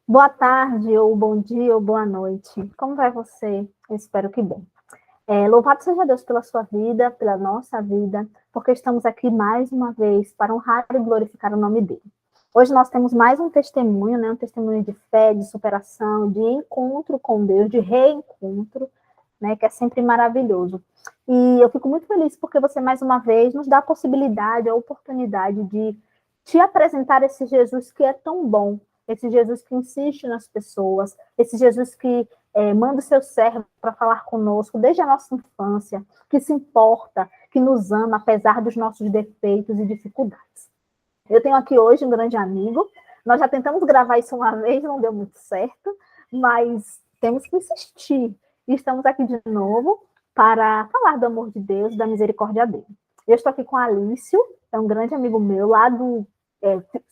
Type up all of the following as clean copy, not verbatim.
Boa tarde, ou bom dia, ou boa noite. Como vai você? Eu espero que bem. Louvado seja Deus pela sua vida, pela nossa vida, porque estamos aqui mais uma vez para honrar e glorificar o nome dele. Hoje nós temos mais um testemunho, né? Um testemunho de fé, de superação, de encontro com Deus, de reencontro, né? Que é sempre maravilhoso. E eu fico muito feliz porque você, mais uma vez, nos dá a possibilidade, a oportunidade de te apresentar esse Jesus que é tão bom, esse Jesus que insiste nas pessoas, esse Jesus que manda o seu servo para falar conosco desde a nossa infância, que se importa, que nos ama, apesar dos nossos defeitos e dificuldades. Eu tenho aqui hoje um grande amigo, nós já tentamos gravar isso uma vez, não deu muito certo, mas temos que insistir. E estamos aqui de novo para falar do amor de Deus, da misericórdia dele. Eu estou aqui com a Alício, é um grande amigo meu, lá do...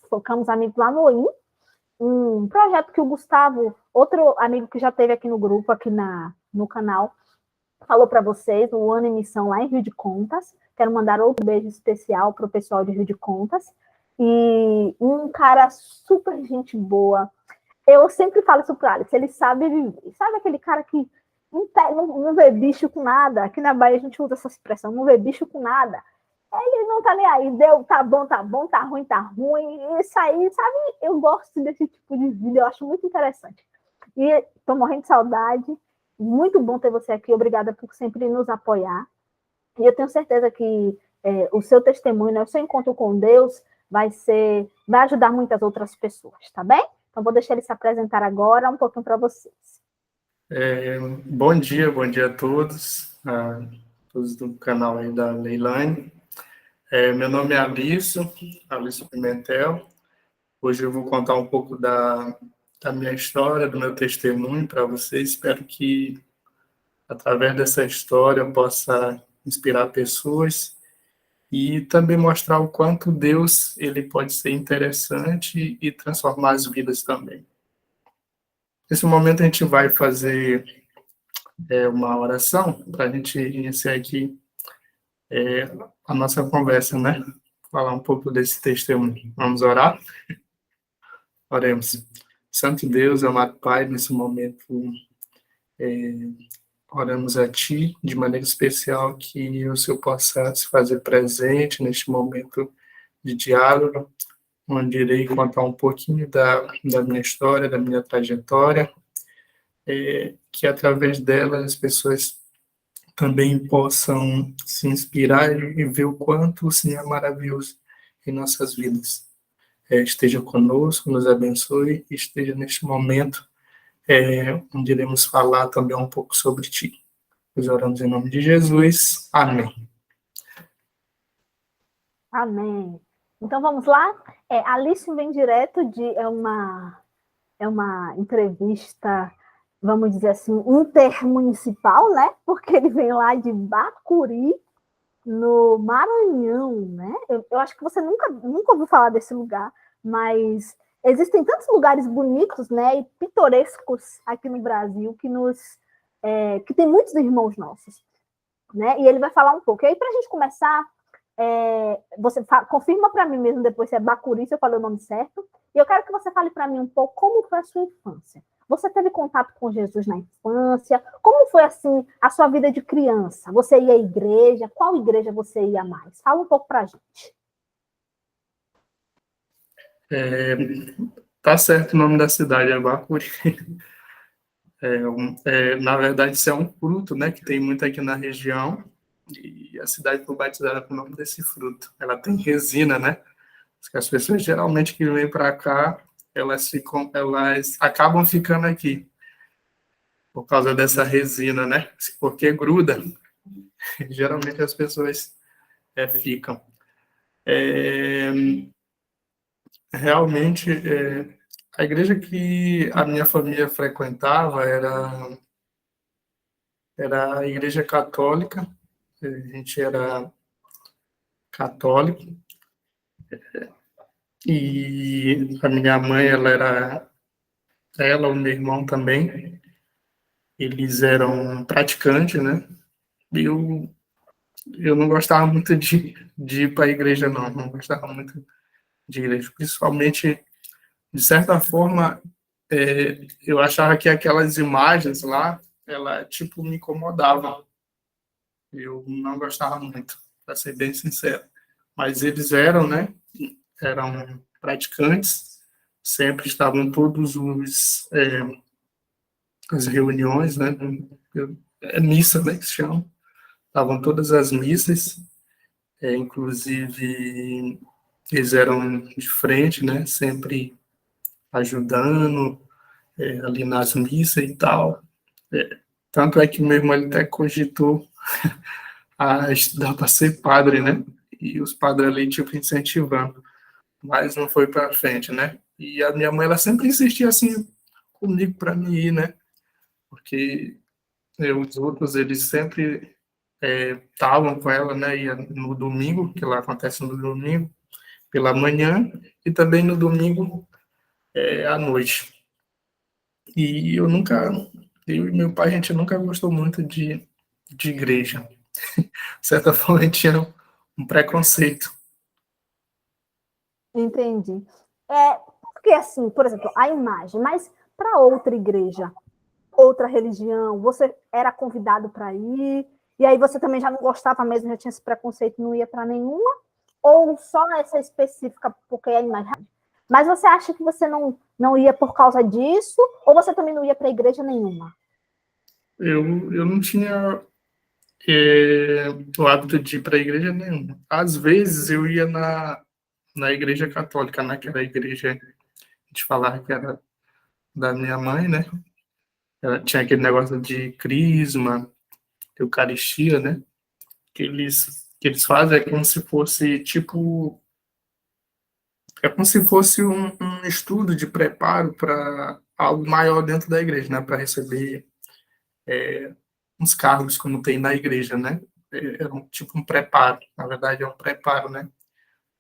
focamos amigos lá no OIM, um projeto que o Gustavo, outro amigo que já teve aqui no grupo, aqui no canal, falou para vocês, o Ano em Missão lá em Rio de Contas. Quero mandar outro beijo especial para o pessoal de Rio de Contas. E um cara super gente boa. Eu sempre falo isso para Alex, ele sabe viver. Sabe aquele cara que não vê bicho com nada? Aqui na Bahia a gente usa essa expressão, não vê bicho com nada. Ele não tá nem aí, deu, tá bom, tá ruim, tá ruim. Isso aí, sabe? Eu gosto desse tipo de vida, eu acho muito interessante. E tô morrendo de saudade. Muito bom ter você aqui, obrigada por sempre nos apoiar. E eu tenho certeza que o seu testemunho, né, o seu encontro com Deus vai ajudar muitas outras pessoas, tá bem? Então vou deixar ele se apresentar agora um pouquinho para vocês. Bom dia a todos do canal aí da Leilane. Meu nome é Alício Pimentel. Hoje eu vou contar um pouco da minha história, do meu testemunho para vocês. Espero que, através dessa história, eu possa inspirar pessoas e também mostrar o quanto Deus ele pode ser interessante e transformar as vidas também. Nesse momento a gente vai fazer uma oração para a gente iniciar aqui a nossa conversa, né? Falar um pouco desse testemunho. Vamos orar? Oremos. Santo Deus, amado Pai, nesse momento oramos a Ti de maneira especial que o Senhor possa se fazer presente neste momento de diálogo, onde irei contar um pouquinho da minha história, da minha trajetória, que através dela as pessoas também possam se inspirar e ver o quanto o Senhor é maravilhoso em nossas vidas. Esteja conosco, nos abençoe e esteja neste momento onde iremos falar também um pouco sobre Ti. Nós oramos em nome de Jesus. Amém. Amém. Então vamos lá? Alice vem direto é uma entrevista, vamos dizer assim, intermunicipal, né? Porque ele vem lá de Bacuri, no Maranhão, né? Eu acho que você nunca ouviu falar desse lugar, mas existem tantos lugares bonitos, né, e pitorescos aqui no Brasil que tem muitos irmãos nossos, né? E ele vai falar um pouco. E aí, para a gente começar, você confirma para mim mesmo depois se é Bacuri, se eu falei o nome certo. E eu quero que você fale para mim um pouco como foi a sua infância. Você teve contato com Jesus na infância? Como foi, assim, a sua vida de criança? Você ia à igreja? Qual igreja você ia mais? Fala um pouco para a gente. Tá certo o nome da cidade, é Bacuri. Na verdade, isso é um fruto, né, que tem muito aqui na região, e a cidade foi batizada com o nome desse fruto. Ela tem resina, né? As pessoas geralmente que vêm para cá, elas acabam ficando aqui por causa dessa resina, né? Porque gruda. Geralmente as pessoas ficam. É, realmente, a igreja que a minha família frequentava era a igreja católica. A gente era católico. E a minha mãe, ela, o meu irmão também, eles eram praticantes, né? E eu não gostava muito de ir para a igreja, não gostava muito de igreja. Principalmente, de certa forma, eu achava que aquelas imagens lá, ela, tipo, me incomodava. Eu não gostava muito, para ser bem sincero. Mas eles eram, né? Eram praticantes, sempre estavam todos as reuniões, né? Missa, né, que se chama. Estavam todas as missas, inclusive eles eram de frente, né? Sempre ajudando ali nas missas e tal. Tanto é que meu irmão ele até cogitou a estudar para ser padre, né? E os padres ali, tipo, incentivando. Mas não foi para frente, né? E a minha mãe, ela sempre insistia assim comigo para mim ir, né? Porque os outros, eles sempre estavam com ela, né? Ia no domingo, que lá acontece no domingo, pela manhã, e também no domingo à noite. E eu e meu pai, a gente nunca gostou muito de igreja. De certa forma, a gente tinha um preconceito. Entendi. Porque, assim, por exemplo, a imagem, mas para outra igreja, outra religião, você era convidado para ir, e aí você também já não gostava mesmo, já tinha esse preconceito, não ia para nenhuma, ou só essa específica, porque é a imagem? Mas você acha que você não ia por causa disso, ou você também não ia para igreja nenhuma? Eu não tinha o hábito de ir para a igreja nenhuma. Às vezes eu ia na igreja católica, naquela igreja, a gente falava que era da minha mãe, né? Ela tinha aquele negócio de crisma, eucaristia, né? Que eles fazem é como se fosse, tipo, é como se fosse um estudo de preparo para algo maior dentro da igreja, né? Para receber uns cargos como tem na igreja, né? Tipo um preparo, na verdade é um preparo, né?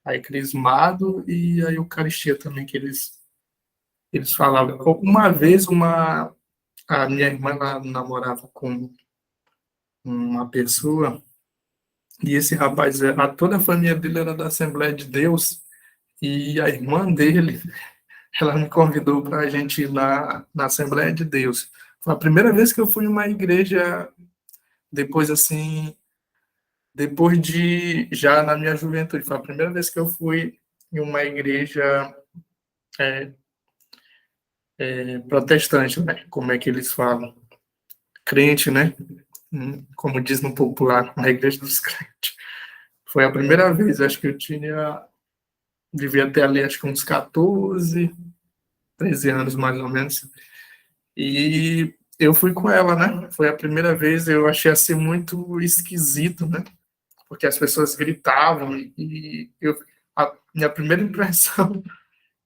Aí crismado e a Eucaristia também que eles falavam. Uma vez a minha irmã ela namorava com uma pessoa e esse rapaz, toda a família dele era da Assembleia de Deus e a irmã dele, ela me convidou para a gente ir lá na Assembleia de Deus. Foi a primeira vez que eu fui em uma igreja depois assim, depois de já na minha juventude, foi a primeira vez que eu fui em uma igreja é, protestante, né? Como é que eles falam? Crente, né? Como diz no popular, na igreja dos crentes. Foi a primeira vez, acho que devia ter ali, acho que uns 14, 13 anos mais ou menos. E eu fui com ela, né? Foi a primeira vez, eu achei assim muito esquisito, né? Porque as pessoas gritavam e a minha primeira impressão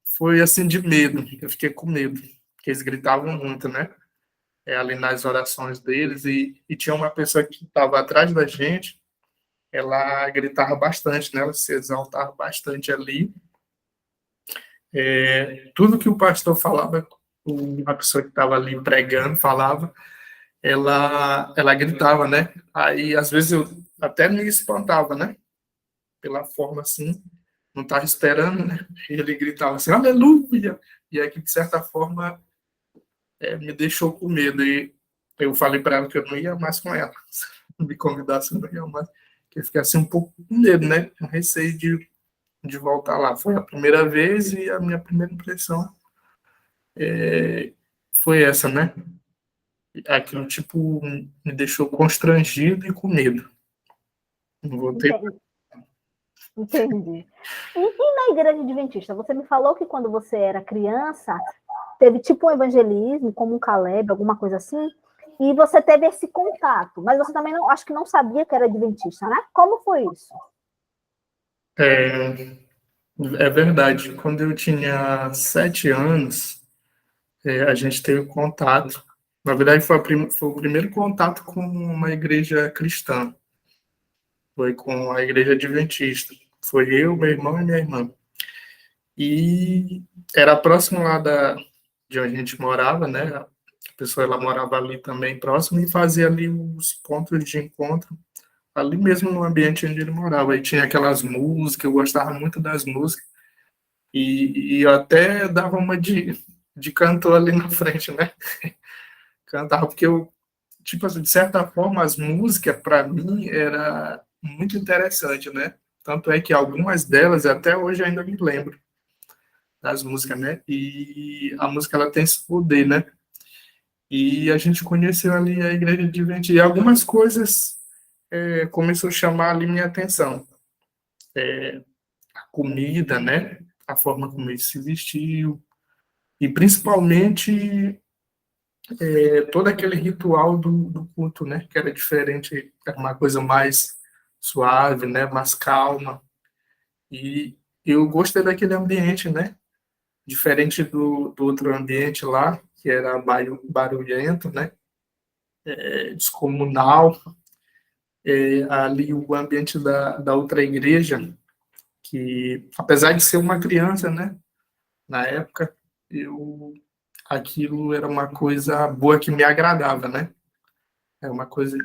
foi assim de medo. Eu fiquei com medo, porque eles gritavam muito, né? Ali nas orações deles e tinha uma pessoa que estava atrás da gente, ela gritava bastante, né? Ela se exaltava bastante ali. Tudo que o pastor falava, a pessoa que estava ali pregando falava, ela gritava, né? Aí às vezes eu até me espantava, né? Pela forma assim, não estava esperando, né? E ele gritava assim, aleluia! E aí, de certa forma, me deixou com medo. E eu falei para ela que eu não ia mais com ela. Se me convidasse, eu não ia mais. Porque eu fiquei assim um pouco com medo, né? Com receio de voltar lá. Foi a primeira vez e a minha primeira impressão foi essa, né? Aquilo, tipo, me deixou constrangido e com medo. Não voltei. Entendi. Entendi. E na igreja adventista, você me falou que quando você era criança, teve tipo um evangelismo, como um Caleb, alguma coisa assim, e você teve esse contato, mas você também não, acho que não sabia que era adventista, né? Como foi isso? É, é verdade. Quando eu tinha 7 anos, a gente teve contato. Na verdade, foi o primeiro contato com uma igreja cristã. Foi com a igreja adventista. Foi eu, meu irmão e minha irmã. E era próximo lá de onde a gente morava, né? A pessoa ela morava ali também próximo e fazia ali os pontos de encontro ali mesmo no ambiente onde ele morava. E tinha aquelas músicas, eu gostava muito das músicas. E eu até dava uma de cantor ali na frente, né? Cantava, porque eu, tipo assim, de certa forma, as músicas, para mim, era muito interessante, né? Tanto é que algumas delas, até hoje, ainda me lembro das músicas, né? E a música, ela tem esse poder, né? E a gente conheceu ali a Igreja Adventista. E algumas coisas começou a chamar ali minha atenção. A comida, né? A forma como ele se vestiu. E, principalmente, todo aquele ritual do culto, né? Que era diferente, era uma coisa mais suave, né? Mais calma. E eu gostei daquele ambiente, né? Diferente do outro ambiente lá, que era barulhento, né? Descomunal. Ali o ambiente da outra igreja, que apesar de ser uma criança, né? Na época, aquilo era uma coisa boa que me agradava, né? É uma coisa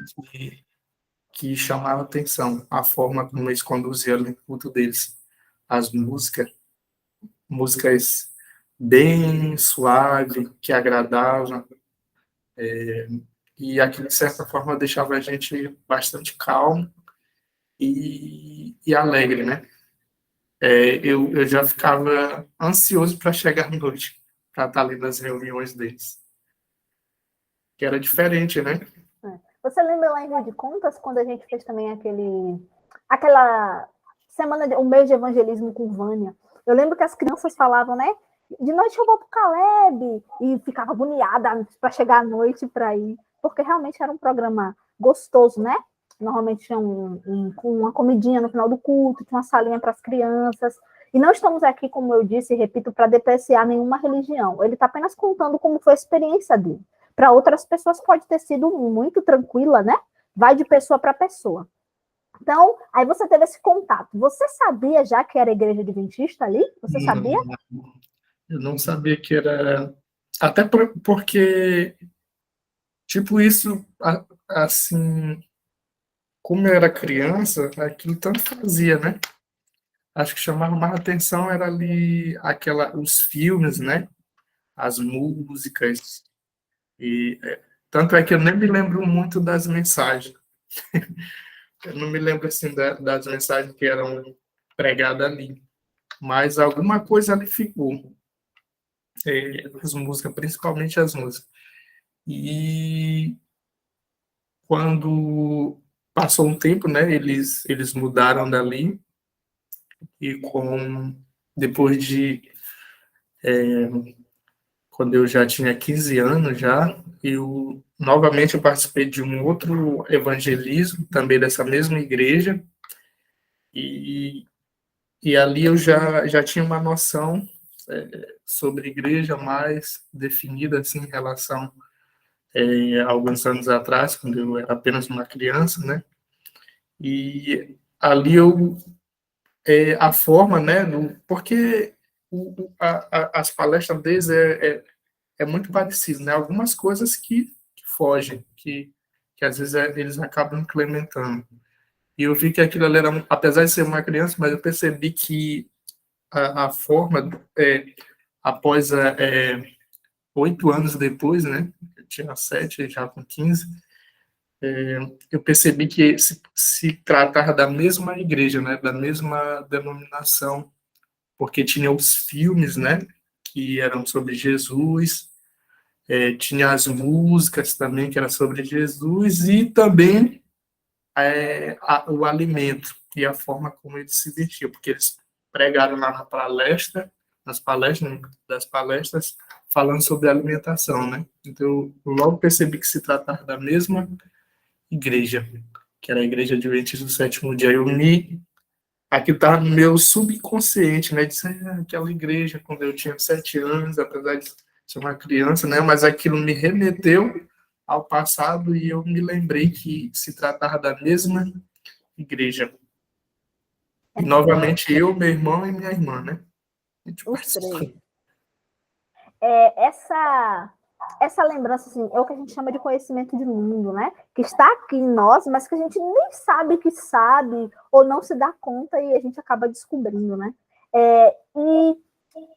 que chamava atenção, a forma como eles conduziam o culto deles. As músicas bem suave, que agradavam, e aquilo, de certa forma, deixava a gente bastante calmo e alegre, né? Eu já ficava ansioso para chegar à noite, para estar ali nas reuniões deles, que era diferente, né? Você lembra lá em Rio de Contas, quando a gente fez também aquela o mês de evangelismo com Vânia? Eu lembro que as crianças falavam, né? De noite eu vou pro Caleb, e ficava agoniada para chegar à noite para ir, porque realmente era um programa gostoso, né? Normalmente tinha uma comidinha no final do culto, tinha uma salinha para as crianças. E não estamos aqui, como eu disse e repito, para depreciar nenhuma religião. Ele está apenas contando como foi a experiência dele. Para outras pessoas pode ter sido muito tranquila, né? Vai de pessoa para pessoa. Então, aí você teve esse contato. Você sabia já que era igreja adventista ali? Você sabia? Não, eu não sabia que era. Até porque, tipo, isso, assim, como eu era criança, aquilo tanto fazia, né? Acho que chamava mais atenção era ali os filmes, né? As músicas. E tanto é que eu nem me lembro muito das mensagens. Eu não me lembro assim das mensagens que eram pregadas ali. Mas alguma coisa ali ficou. As músicas, principalmente as músicas. E quando passou um tempo, né, eles mudaram dali e depois de quando eu já tinha 15 anos já, eu novamente eu participei de um outro evangelismo, também dessa mesma igreja, e, e ali eu já tinha uma noção sobre igreja mais definida assim em relação alguns anos atrás, quando eu era apenas uma criança, né? E ali a forma, né? Porque as palestras deles é muito parecido, né? Algumas coisas que fogem, que às vezes eles acabam implementando. E eu vi que aquilo ali era, apesar de ser uma criança, mas eu percebi que a forma, após 8 anos depois, né? Eu tinha 7, já com 15, eu percebi que se tratava da mesma igreja, né? Da mesma denominação, porque tinha os filmes, né? Que eram sobre Jesus, tinha as músicas também que eram sobre Jesus e também o alimento e a forma como eles se vestiam, porque eles pregaram lá nas palestras, das palestras, falando sobre alimentação, né? Então, eu logo percebi que se tratava da mesma igreja, que era a Igreja Adventista do Sétimo Dia. Aquilo estava no meu subconsciente, né? Disse, aquela igreja, quando eu tinha 7 anos, apesar de ser uma criança, né? Mas aquilo me remeteu ao passado e eu me lembrei que se tratava da mesma igreja. E, novamente, eu, meu irmão e minha irmã, né? A gente Os três. participou. Essa lembrança, assim, é o que a gente chama de conhecimento de mundo, né? Que está aqui em nós, mas que a gente nem sabe que sabe, ou não se dá conta, e a gente acaba descobrindo, né? E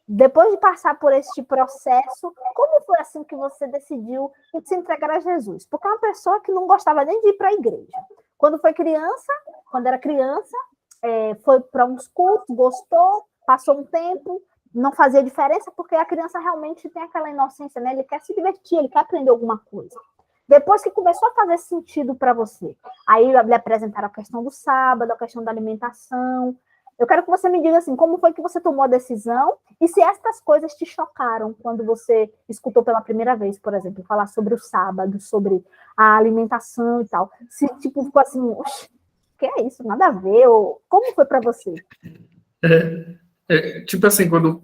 Depois de passar por este processo, como foi assim que você decidiu se entregar a Jesus? Porque é uma pessoa que não gostava nem de ir para a igreja. Quando era criança, foi para uns cultos, gostou, passou um tempo, não fazia diferença, porque a criança realmente tem aquela inocência, né? Ele quer se divertir, ele quer aprender alguma coisa. Depois que começou a fazer sentido para você, aí lhe apresentaram a questão do sábado, a questão da alimentação. Eu quero que você me diga assim, como foi que você tomou a decisão e se estas coisas te chocaram quando você escutou pela primeira vez, por exemplo, falar sobre o sábado, sobre a alimentação e tal. Se tipo ficou assim, oxe, que é isso? Nada a ver? Ou como foi para você? Tipo assim, quando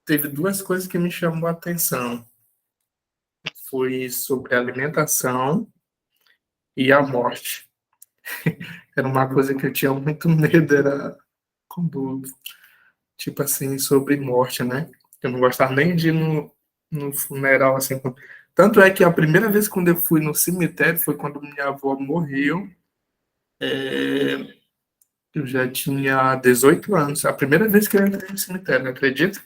teve duas coisas que me chamou a atenção. Foi sobre a alimentação e a morte. Era uma coisa que eu tinha muito medo, era quando, tipo assim, sobre morte, né? Eu não gostava nem de ir no funeral, assim. Tanto é que a primeira vez quando eu fui no cemitério foi quando minha avó morreu. Eu já tinha 18 anos. A primeira vez que eu entrei no cemitério, não acredita?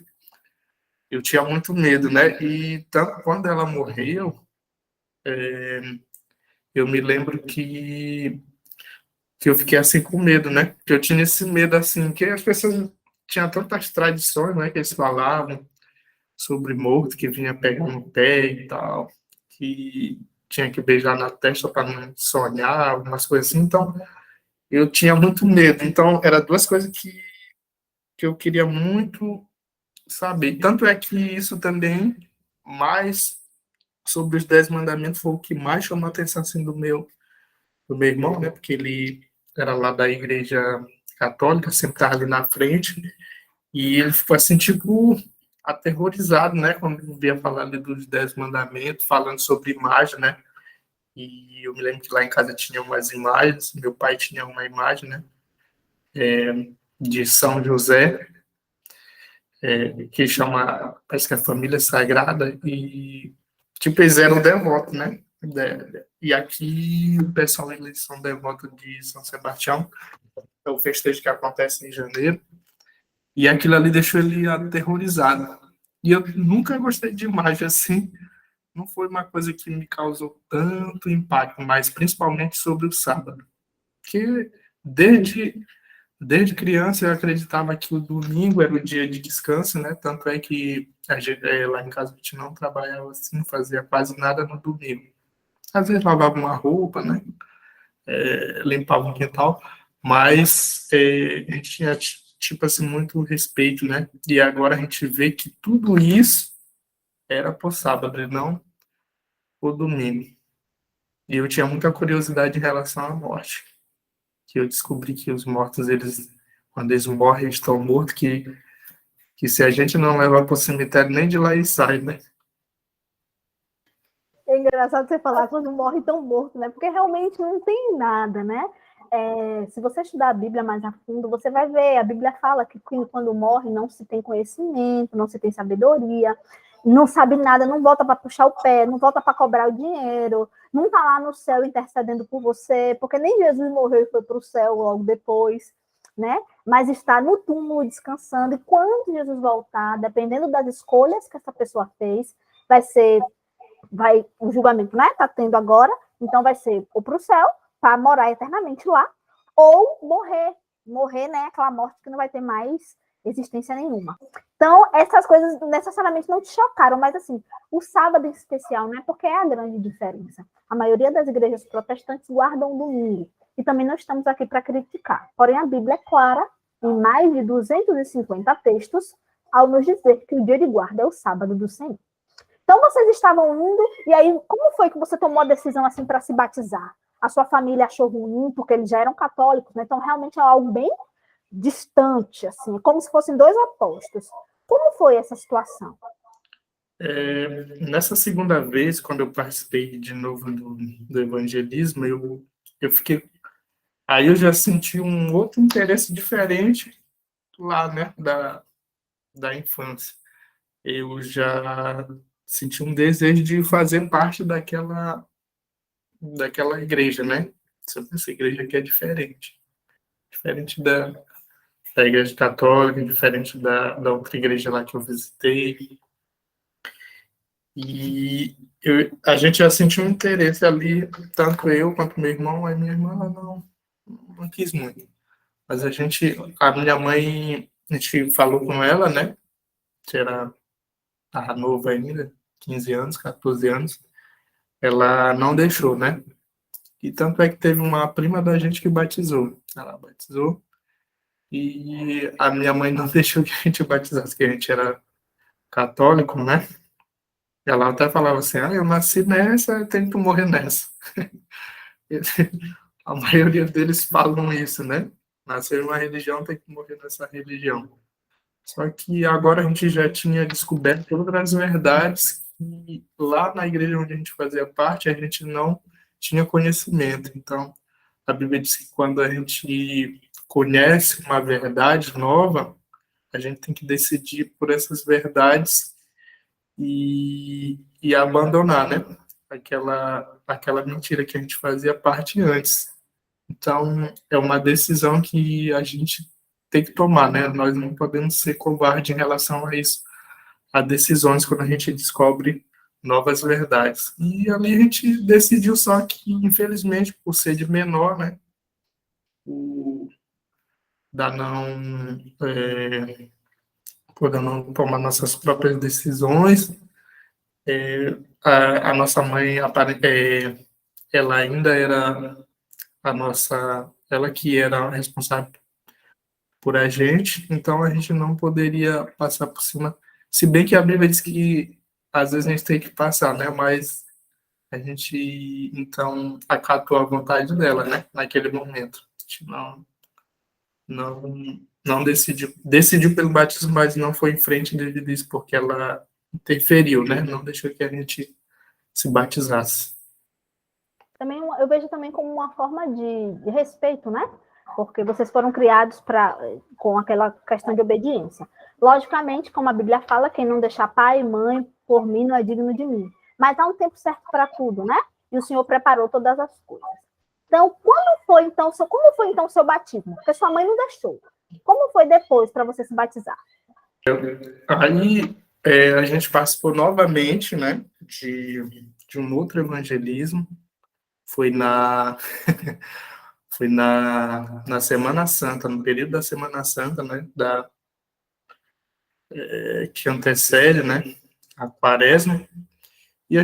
Eu tinha muito medo, né? E tanto quando ela morreu, eu me lembro que eu fiquei assim com medo, né? Que eu tinha esse medo assim, que as pessoas tinham tantas tradições, né? Que eles falavam sobre morto que vinha pegar no pé e tal, que tinha que beijar na testa para não sonhar, algumas coisas assim. Então, eu tinha muito medo. Então, eram duas coisas que eu queria muito saber. Tanto é que isso também, mais sobre os 10 mandamentos, foi o que mais chamou a atenção assim, do meu irmão, né? Porque ele era lá da igreja católica, sempre estava ali na frente, e ele ficou assim, tipo, aterrorizado, né? Quando via falar ali dos 10 mandamentos, falando sobre imagem, né? E eu me lembro que lá em casa tinha umas imagens, meu pai tinha uma imagem, né? De São José, que chama, parece que é a Família Sagrada, e, tipo, eles eram devotos, né? E aqui o pessoal, eles são devotos de São Sebastião, é o festejo que acontece em janeiro, e aquilo ali deixou ele aterrorizado. E eu nunca gostei de imagem assim, não foi uma coisa que me causou tanto impacto, mas principalmente sobre o sábado. Porque desde criança eu acreditava que o domingo era o dia de descanso, né? Tanto é que lá em casa a gente não trabalhava assim, não fazia quase nada no domingo. Às vezes lavava uma roupa, né? Limpava o quintal, mas a gente tinha, tipo assim, muito respeito, né? E agora a gente vê que tudo isso era por sábado, e não por domingo. E eu tinha muita curiosidade em relação à morte, que eu descobri que os mortos, eles, quando eles morrem, eles estão mortos, que se a gente não levar para o cemitério, nem de lá eles saem, né? É engraçado você falar quando morre tão morto, né? Porque realmente não tem nada, né? Se você estudar a Bíblia mais a fundo, você vai ver, a Bíblia fala que quando morre não se tem conhecimento, não se tem sabedoria, não sabe nada, não volta para puxar o pé, não volta para cobrar o dinheiro, não está lá no céu intercedendo por você, porque nem Jesus morreu e foi para o céu logo depois, né? Mas está no túmulo descansando, e quando Jesus voltar, dependendo das escolhas que essa pessoa fez, o julgamento, né? Tá tendo agora, então vai ser ou para o céu, para morar eternamente lá, ou morrer, né? Aquela morte que não vai ter mais existência nenhuma. Então, essas coisas necessariamente não te chocaram, mas assim, o sábado em especial, né? Porque é a grande diferença. A maioria das igrejas protestantes guardam o domingo, e também não estamos aqui para criticar. Porém, a Bíblia é clara, em mais de 250 textos, ao nos dizer que o dia de guarda é o sábado do Senhor. Então vocês estavam indo, e aí como foi que você tomou a decisão assim para se batizar? A sua família achou ruim, porque eles já eram católicos, né? Então realmente é algo bem distante, assim, como se fossem dois opostos. Como foi essa situação? Nessa segunda vez, quando eu participei de novo do evangelismo, eu fiquei. Aí eu já senti um outro interesse diferente lá, né, da infância. Eu já senti um desejo de fazer parte daquela igreja, né? Essa igreja aqui é diferente. Diferente da igreja católica, diferente da outra igreja lá que eu visitei. E a gente já sentiu um interesse ali, tanto eu quanto meu irmão, aí minha irmã ela não quis muito. Mas a minha mãe, a gente falou com ela, né? Que tava nova ainda, 15 anos, 14 anos. Ela não deixou, né? E tanto é que teve uma prima da gente que batizou. Ela batizou e a minha mãe não deixou que a gente batizasse, que a gente era católico, né? Ela até falava assim, eu nasci nessa, eu tenho que morrer nessa. A maioria deles falam isso, né? Nascer em uma religião, tem que morrer nessa religião. Só que agora a gente já tinha descoberto todas as verdades que lá na igreja onde a gente fazia parte, a gente não tinha conhecimento. Então, a Bíblia diz que quando a gente conhece uma verdade nova, a gente tem que decidir por essas verdades e abandonar, né? Aquela mentira que a gente fazia parte antes. Então, é uma decisão que a gente tem que tomar, né? Nós não podemos ser covardes em relação a isso, a decisões quando a gente descobre novas verdades. E ali a gente decidiu só que, infelizmente, por ser de menor, né? O, da não, por não tomar nossas próprias decisões, a nossa mãe, ela ainda era ela que era responsável por a gente, então a gente não poderia passar por cima. Se bem que a Bíblia diz que às vezes a gente tem que passar, né? Mas a gente então acatou a vontade dela, né? Naquele momento. A gente não decidiu pelo batismo, mas não foi em frente devido a isso, porque ela interferiu, né? Não deixou que a gente se batizasse. Também eu vejo também como uma forma de respeito, né? Porque vocês foram criados com aquela questão de obediência. Logicamente, como a Bíblia fala, quem não deixar pai e mãe por mim não é digno de mim. Mas há um tempo certo para tudo, né? E o Senhor preparou todas as coisas. Então, como foi então o seu batismo? Porque sua mãe não deixou. Como foi depois para você se batizar? Aí a gente participou novamente, né, de um outro evangelismo. Foi foi na Semana Santa, no período da Semana Santa, né, que antecede, né, a Quaresma. E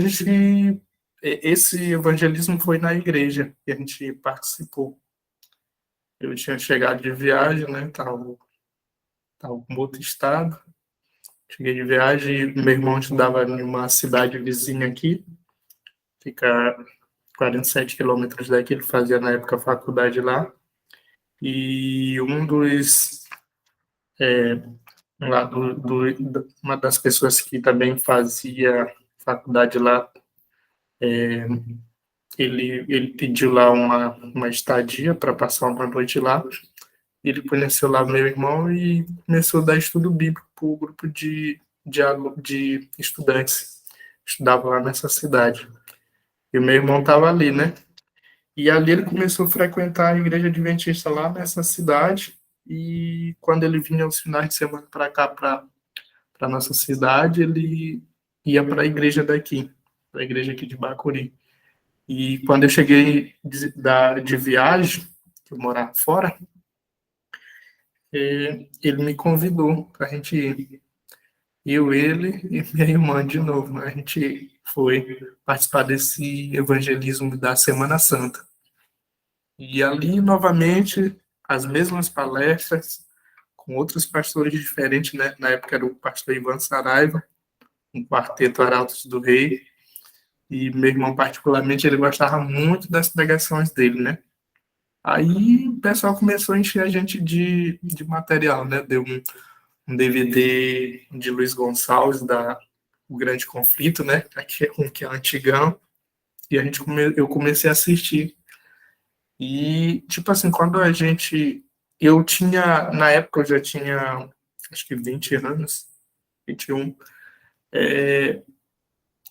esse evangelismo foi na igreja que a gente participou. Eu tinha chegado de viagem, né, tava com outro estado. Cheguei de viagem, meu irmão estudava em uma cidade vizinha aqui, fica 47 quilômetros daqui, ele fazia na época a faculdade lá. E uma das pessoas que também fazia faculdade lá, ele pediu lá uma estadia para passar uma noite lá. Ele conheceu lá meu irmão e começou a dar estudo bíblico para o grupo de estudantes que estudavam lá nessa cidade. E o meu irmão estava ali, né? E ali ele começou a frequentar a igreja adventista lá nessa cidade. E quando ele vinha aos finais de semana para cá, para a nossa cidade, ele ia para a igreja daqui, para a igreja aqui de Bacuri. E quando eu cheguei de viagem, que eu morava fora, ele me convidou para a gente ir. Ele e minha irmã de novo, né? A gente foi participar desse evangelismo da Semana Santa. E ali, novamente, as mesmas palestras, com outros pastores diferentes, né? Na época era o pastor Ivan Saraiva, um quarteto Arautos do Rei, e meu irmão, particularmente, ele gostava muito das pregações dele, né? Aí o pessoal começou a encher a gente de material, né? Deu um DVD de Luiz Gonçalves, O Grande Conflito, né? Que é antigão, e eu comecei a assistir. E, tipo assim, quando eu tinha, na época eu já tinha, acho que 20 anos, 21,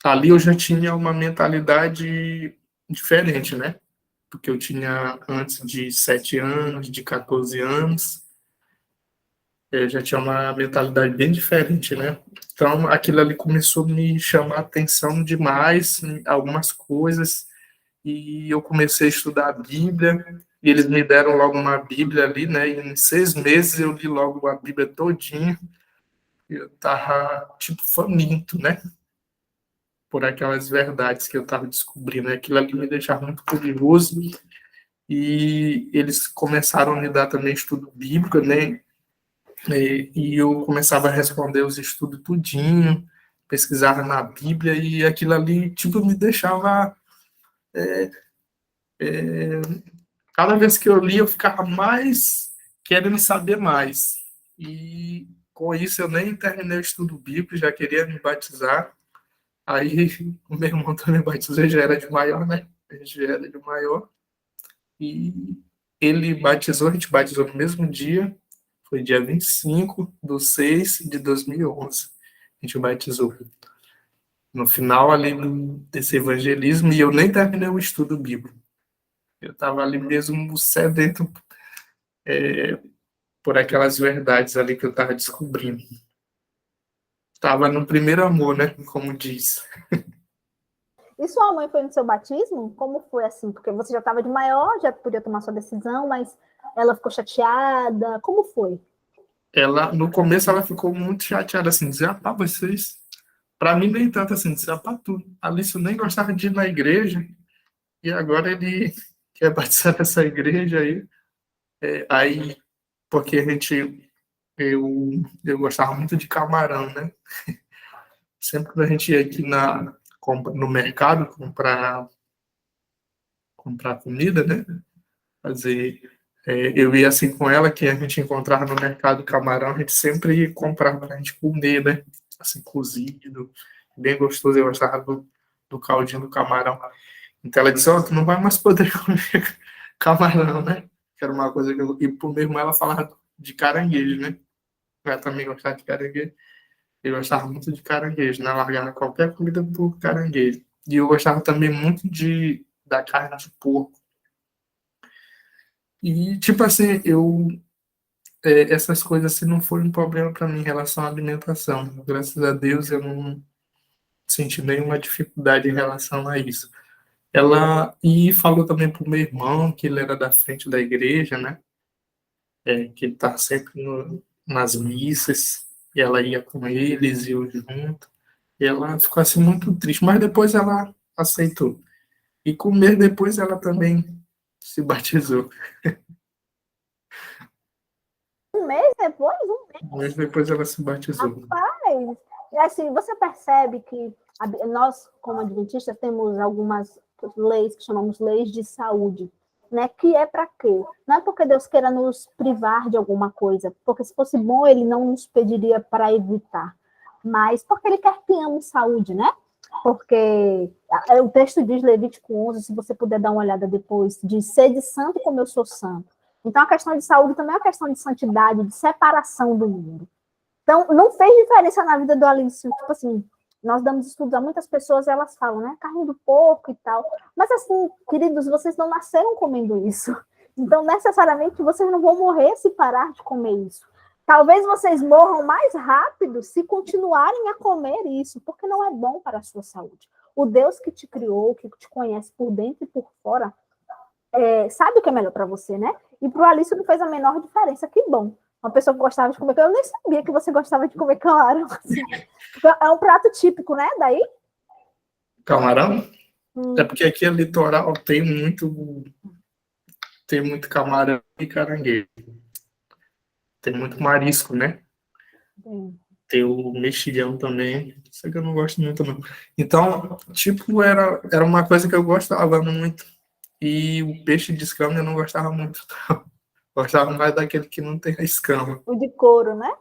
ali eu já tinha uma mentalidade diferente, né? Porque eu tinha antes de 7 anos, de 14 anos, eu já tinha uma mentalidade bem diferente, né? Então, aquilo ali começou a me chamar a atenção demais, em algumas coisas, e eu comecei a estudar a Bíblia, e eles me deram logo uma Bíblia ali, né? E em 6 meses eu li logo a Bíblia todinha, eu tava, tipo, faminto, né? Por aquelas verdades que eu tava descobrindo. Aquilo ali me deixava muito curioso, e eles começaram a me dar também estudo bíblico, né? E eu começava a responder os estudos tudinho, pesquisava na Bíblia, e aquilo ali, tipo, me deixava... Cada vez que eu lia, eu ficava mais querendo saber mais. E com isso eu nem terminei o estudo bíblico, já queria me batizar. Aí o meu irmão também batizou, já era de maior, né? Ele já era de maior. E ele batizou, a gente batizou no mesmo dia, foi dia 25/6/2011. A gente batizou. No final ali desse evangelismo, e eu nem terminei o estudo bíblico. Eu estava ali mesmo sedento por aquelas verdades ali que eu estava descobrindo. Estava no primeiro amor, né? Como diz. E sua mãe foi no seu batismo? Como foi assim? Porque você já estava de maior, já podia tomar sua decisão, mas ela ficou chateada. Como foi? Ela, no começo, ela ficou muito chateada, assim, dizer, ah, pá, vocês... Para mim, nem tanto assim, dizer, ah, pá, tu, Alice nem gostava de ir na igreja, e agora ele quer batizar nessa igreja aí. Aí, porque eu gostava muito de camarão, né? Sempre que a gente ia aqui no mercado comprar comida, né? Fazer, eu ia assim com ela, que a gente encontrava no mercado camarão, a gente sempre comprava pra gente comer, né? Assim, cozido, bem gostoso, eu gostava do caldinho do camarão. Então ela disse, ó, tu não vai mais poder comer camarão, né? Que era uma coisa que eu... E por mesmo ela falava de caranguejo, né? Ela também gostava de caranguejo. Eu gostava muito de caranguejo, né? Largava qualquer comida por caranguejo. E eu gostava também muito da carne de porco. E, tipo assim, essas coisas assim não foram um problema para mim em relação à alimentação. Graças a Deus eu não senti nenhuma dificuldade em relação a isso. E falou também pro meu irmão que ele era da frente da igreja, né? Que ele tá sempre nas missas, e ela ia com eles, e eu junto. E ela ficou assim muito triste, mas depois ela aceitou. E com um mês depois ela também se batizou. Um mês depois? Um mês? Um mês depois ela se batizou. Rapaz! E assim, você percebe que nós, como adventistas, temos algumas leis que chamamos leis de saúde, né? Que é para quê? Não é porque Deus queira nos privar de alguma coisa, porque se fosse bom, ele não nos pediria para evitar, mas porque ele quer que tenhamos saúde, né? Porque o texto diz, Levítico 11, se você puder dar uma olhada depois, diz, sede santo como eu sou santo. Então, a questão de saúde também é uma questão de santidade, de separação do mundo. Então, não fez diferença na vida do Alício. Tipo assim, nós damos estudos a muitas pessoas e elas falam, né? Carne do porco e tal. Mas, assim, queridos, vocês não nasceram comendo isso. Então, necessariamente, vocês não vão morrer se parar de comer isso. Talvez vocês morram mais rápido se continuarem a comer isso, porque não é bom para a sua saúde. O Deus que te criou, que te conhece por dentro e por fora, sabe o que é melhor para você, né? E para o Alício não fez a menor diferença. Que bom. Uma pessoa que gostava de comer camarão. Eu nem sabia que você gostava de comer camarão. Assim. É um prato típico, né? Daí? Camarão? É porque aqui é litoral, tem muito camarão e caranguejo. Tem muito marisco, né? Tem o mexilhão também. Isso que eu não gosto muito, não. Então, tipo, era uma coisa que eu gostava muito. E o peixe de escama eu não gostava muito, não. Gostava mais daquele que não tem a escama. O de couro, né?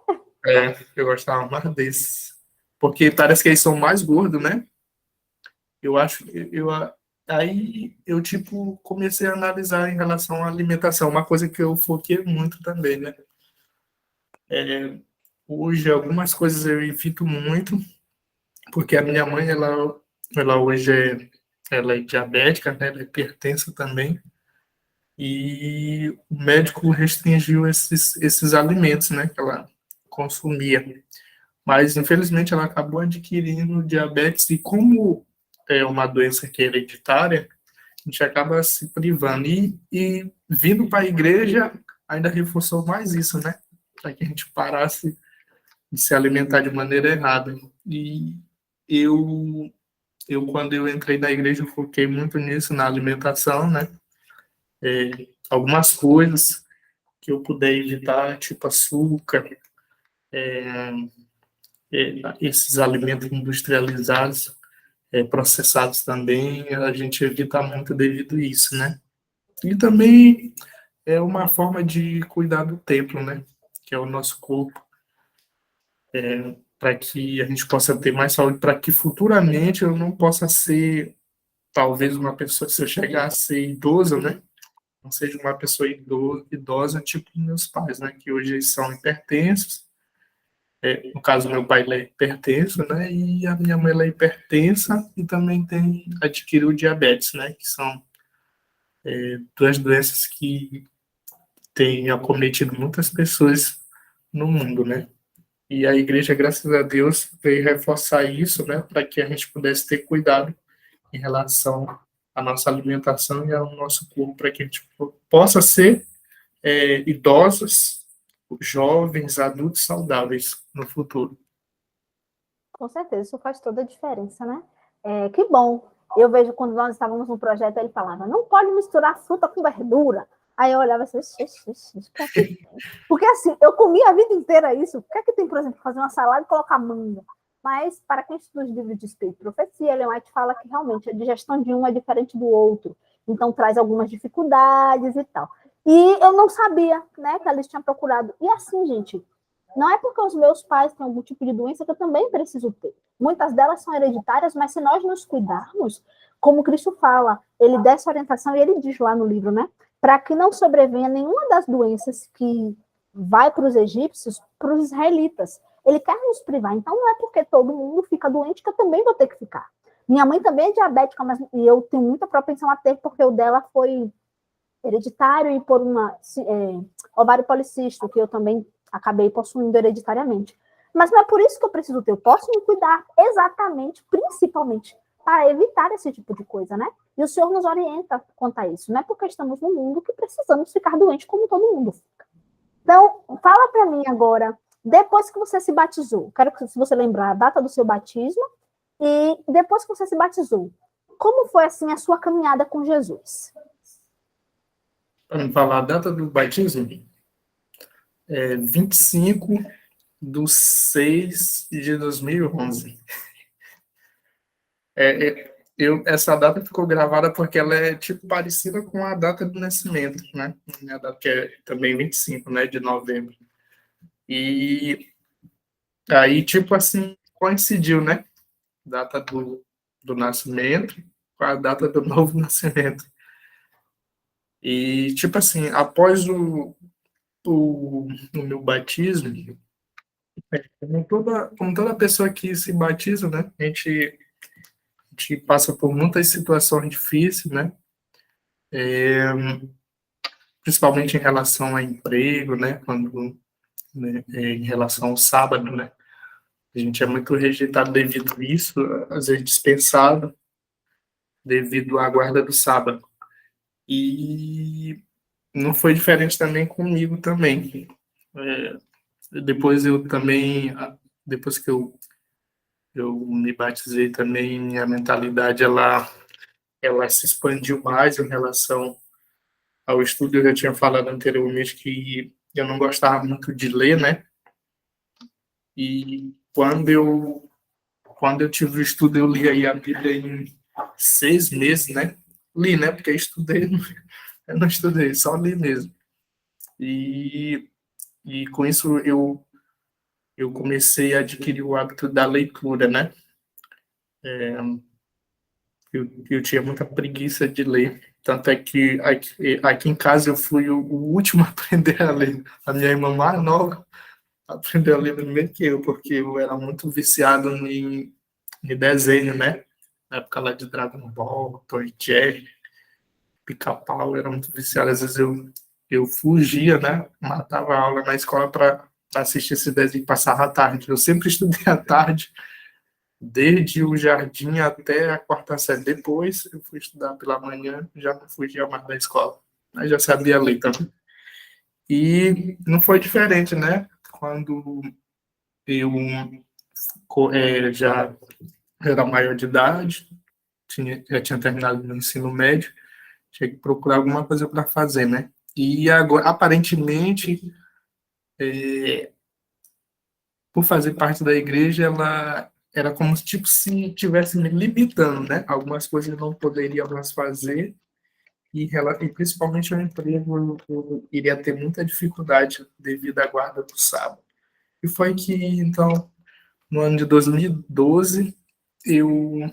Eu gostava mais desses. Porque parece que eles são mais gordos, né? Eu acho que aí eu tipo comecei a analisar em relação à alimentação, uma coisa que eu foquei muito também, né? Hoje algumas coisas eu evito muito, porque a minha mãe ela hoje ela é diabética, né? Ela é hipertensa também. E o médico restringiu esses alimentos, né? Que ela consumia. Mas, infelizmente, ela acabou adquirindo diabetes e como é uma doença que é hereditária, a gente acaba se privando. E vindo para a igreja, ainda reforçou mais isso, né? Para que a gente parasse de se alimentar de maneira errada. E quando eu entrei na igreja, eu foquei muito nisso, na alimentação, né? Algumas coisas que eu puder evitar, tipo açúcar, esses alimentos industrializados, processados também, a gente evita muito devido a isso, né? E também é uma forma de cuidar do templo, né? Que é o nosso corpo, para que a gente possa ter mais saúde, para que futuramente eu não possa ser, talvez, uma pessoa, se eu chegar a ser idoso, né? Não seja uma pessoa idosa, tipo meus pais, né? Que hoje são hipertensos. No caso, meu pai ele é hipertenso, né? E a minha mãe ela é hipertensa e também adquiriu diabetes, né? Que são duas doenças que têm acometido muitas pessoas no mundo, né? E a igreja, graças a Deus, veio reforçar isso, né? Para que a gente pudesse ter cuidado em relação à nossa alimentação e ao nosso corpo, para que a gente possa ser idosos, jovens, adultos saudáveis no futuro. Com certeza, isso faz toda a diferença, né? Que bom. Eu vejo quando nós estávamos no projeto, ele falava, não pode misturar fruta com verdura. Aí eu olhava assim, o que é que tem? Porque assim, eu comi a vida inteira isso. O que é que tem, por exemplo, fazer uma salada e colocar manga? Mas, para quem estuda os livros de Espírito e Profecia, Ellen White fala que realmente a digestão de um é diferente do outro. Então, traz algumas dificuldades e tal. E eu não sabia, né, que eles tinham procurado. E assim, gente, não é porque os meus pais têm algum tipo de doença que eu também preciso ter. Muitas delas são hereditárias, mas se nós nos cuidarmos, como Cristo fala, ele dá essa orientação e ele diz lá no livro, né? Para que não sobrevenha nenhuma das doenças que vai para os egípcios, para os israelitas. Ele quer nos privar. Então não é porque todo mundo fica doente que eu também vou ter que ficar. Minha mãe também é diabética, mas e eu tenho muita propensão a ter, porque o dela foi hereditário e por uma ovário policístico, que eu também acabei possuindo hereditariamente. Mas não é por isso que eu preciso ter. Eu posso me cuidar exatamente, principalmente, para evitar esse tipo de coisa, né? E o Senhor nos orienta quanto a isso. Não é porque estamos no mundo que precisamos ficar doentes como todo mundo fica. Então, fala para mim agora, depois que você se batizou, quero que você lembrar a data do seu batismo e depois que você se batizou, como foi assim a sua caminhada com Jesus? Para me falar a data do batismo, 25/6/2011. Essa data ficou gravada porque ela é tipo parecida com a data do nascimento, né? Minha data que é também 25, né, de novembro. E aí, tipo assim, coincidiu, né? Data do nascimento com a data do novo nascimento. E, tipo assim, após o meu batismo, como toda pessoa que se batiza, né? A gente passa por muitas situações difíceis, né? Principalmente em relação a emprego, né? Né, em relação ao sábado, né? A gente é muito rejeitado devido a isso, às vezes dispensado devido à guarda do sábado. E não foi diferente também comigo também. Depois eu também, depois que eu me batizei também, minha mentalidade ela se expandiu mais em relação ao estudo. Eu já tinha falado anteriormente que eu não gostava muito de ler, né? E quando eu tive o estudo, eu li aí a Bíblia em 6 meses, né? Li, né? Porque eu não estudei, só li mesmo. E com isso eu comecei a adquirir o hábito da leitura, né? Eu tinha muita preguiça de ler. Tanto é que aqui em casa eu fui o último a aprender a ler. A minha irmã mais nova aprendeu a ler primeiro que eu, porque eu era muito viciado em desenho, né? Na época lá de Dragon Ball, Tom e Jerry, Pica-Pau, eu era muito viciado. Às vezes eu fugia, né? Matava a aula na escola para assistir esse desenho e passava à tarde. Eu sempre estudei à tarde, desde o jardim até a quarta série. Depois eu fui estudar pela manhã, já não fugia mais da escola. Mas já sabia ler também. E não foi diferente, né? Quando eu já era maior de idade, já tinha terminado o meu ensino médio, tinha que procurar alguma coisa para fazer, né? E agora, aparentemente, por fazer parte da igreja, ela era como se, tipo, se estivesse me limitando, né? Algumas coisas eu não poderia mais fazer, e principalmente o emprego, eu iria ter muita dificuldade devido à guarda do sábado. E foi que, então, no ano de 2012, eu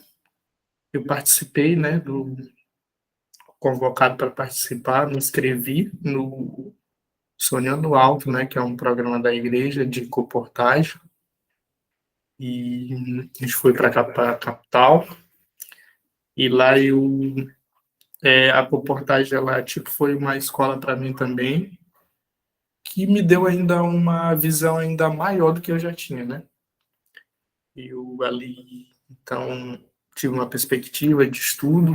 participei, né, convocado para participar, me inscrevi no Sonhando Alto, né, que é um programa da igreja de comportagem, e a gente foi para a capital, e lá a comportagem, ela, tipo, foi uma escola para mim também, que me deu ainda uma visão ainda maior do que eu já tinha, né? Eu ali, então, tive uma perspectiva de estudo.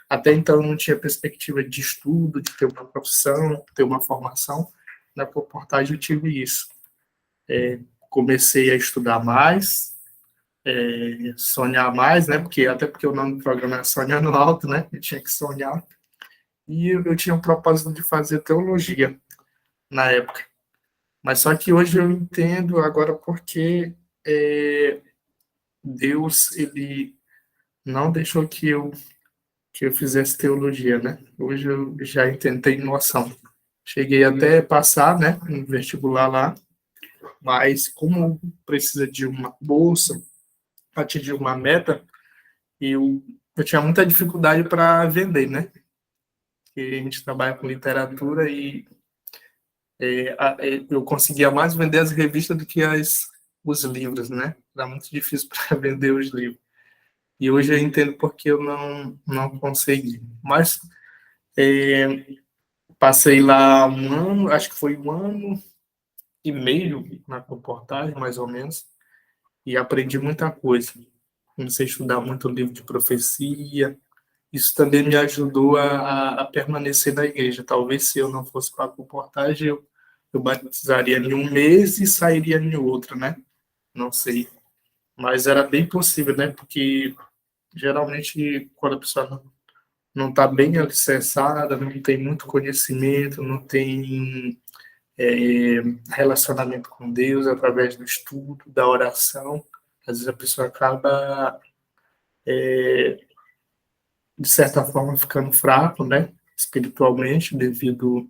Até então, eu não tinha perspectiva de estudo, de ter uma profissão, ter uma formação. Na comportagem, eu tive isso. Comecei a estudar mais, sonhar mais, né? Até porque o nome do programa é Sonhando Alto, né? Eu tinha que sonhar. E eu tinha o propósito de fazer teologia na época. Mas só que hoje eu entendo agora porque Deus, ele não deixou que eu fizesse teologia, né? Hoje eu já entendo, tenho noção. Cheguei até a passar, né, no vestibular lá, mas como precisa de uma bolsa para atingir uma meta, eu tinha muita dificuldade para vender, né? Porque a gente trabalha com literatura e eu conseguia mais vender as revistas do que os livros, né? Era muito difícil para vender os livros. E hoje eu entendo porque eu não consegui. Mas passei lá um ano, acho que foi 1 ano e meio na comportagem, mais ou menos, e aprendi muita coisa. Comecei a estudar muito livro de profecia. Isso também me ajudou a permanecer na igreja. Talvez se eu não fosse para a comportagem, eu batizaria em um mês e sairia em outro, né? Não sei. Mas era bem possível, né? Porque geralmente quando a pessoa não está bem alicerçada, não tem muito conhecimento, não tem relacionamento com Deus através do estudo, da oração, às vezes a pessoa acaba, de certa forma, ficando fraco, né, espiritualmente, devido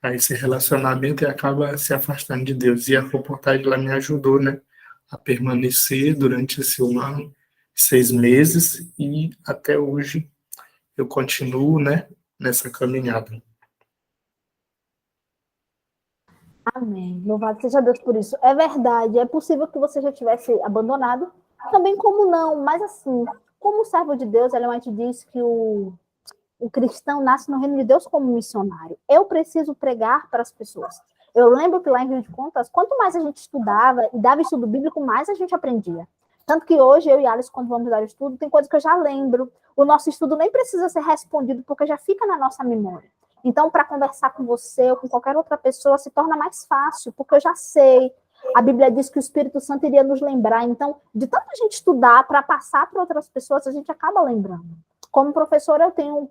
a esse relacionamento e acaba se afastando de Deus. E a reportagem lá me ajudou, né, a permanecer durante esse 1 ano, 6 meses, e até hoje eu continuo, né, nessa caminhada. Amém. Louvado seja Deus por isso. É verdade, é possível que você já tivesse abandonado, também como não, mas assim, como servo de Deus, Ellen White diz que o cristão nasce no reino de Deus como missionário. Eu preciso pregar para as pessoas. Eu lembro que lá em Rio de Contas, quanto mais a gente estudava e dava estudo bíblico, mais a gente aprendia. Tanto que hoje, eu e Alice, quando vamos dar estudo, tem coisas que eu já lembro. O nosso estudo nem precisa ser respondido, porque já fica na nossa memória. Então, para conversar com você ou com qualquer outra pessoa, se torna mais fácil, porque eu já sei. A Bíblia diz que o Espírito Santo iria nos lembrar. Então, de tanto a gente estudar para passar para outras pessoas, a gente acaba lembrando. Como professora, eu tenho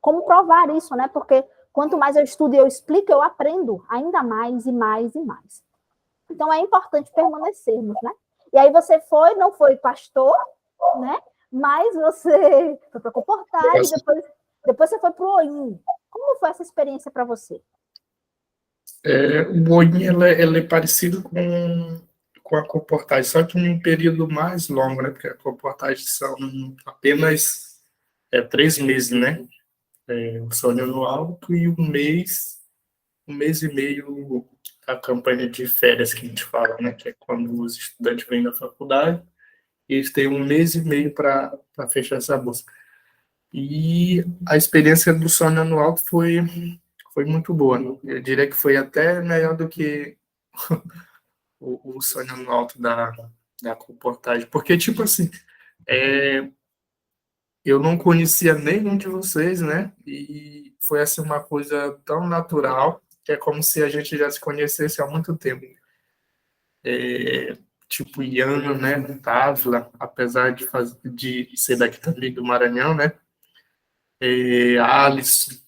como provar isso, né? Porque quanto mais eu estudo e eu explico, eu aprendo ainda mais e mais e mais. Então, é importante permanecermos, né? E aí você não foi pastor, né? Mas você foi para comportagem, depois você foi para o OIM. Como foi essa experiência para você? O OIM ela é parecido com a comportagem, só que em um período mais longo, né? Porque a comportagem são apenas 3 meses, né? O Sonhando Alto e 1 mês e meio a campanha de férias que a gente fala, né? Que é quando os estudantes vêm da faculdade e eles têm 1 mês e meio para fechar essa bolsa. E a experiência do Sonhando Alto foi foi muito boa. Eu diria que foi até melhor do que o Sonho no Alto da comportagem. Porque, tipo assim, é, eu não conhecia nenhum de vocês, né? E foi assim uma coisa tão natural que é como se a gente já se conhecesse há muito tempo. É, tipo Ian, né? Távila, apesar de ser daqui também do Maranhão, né? Alice,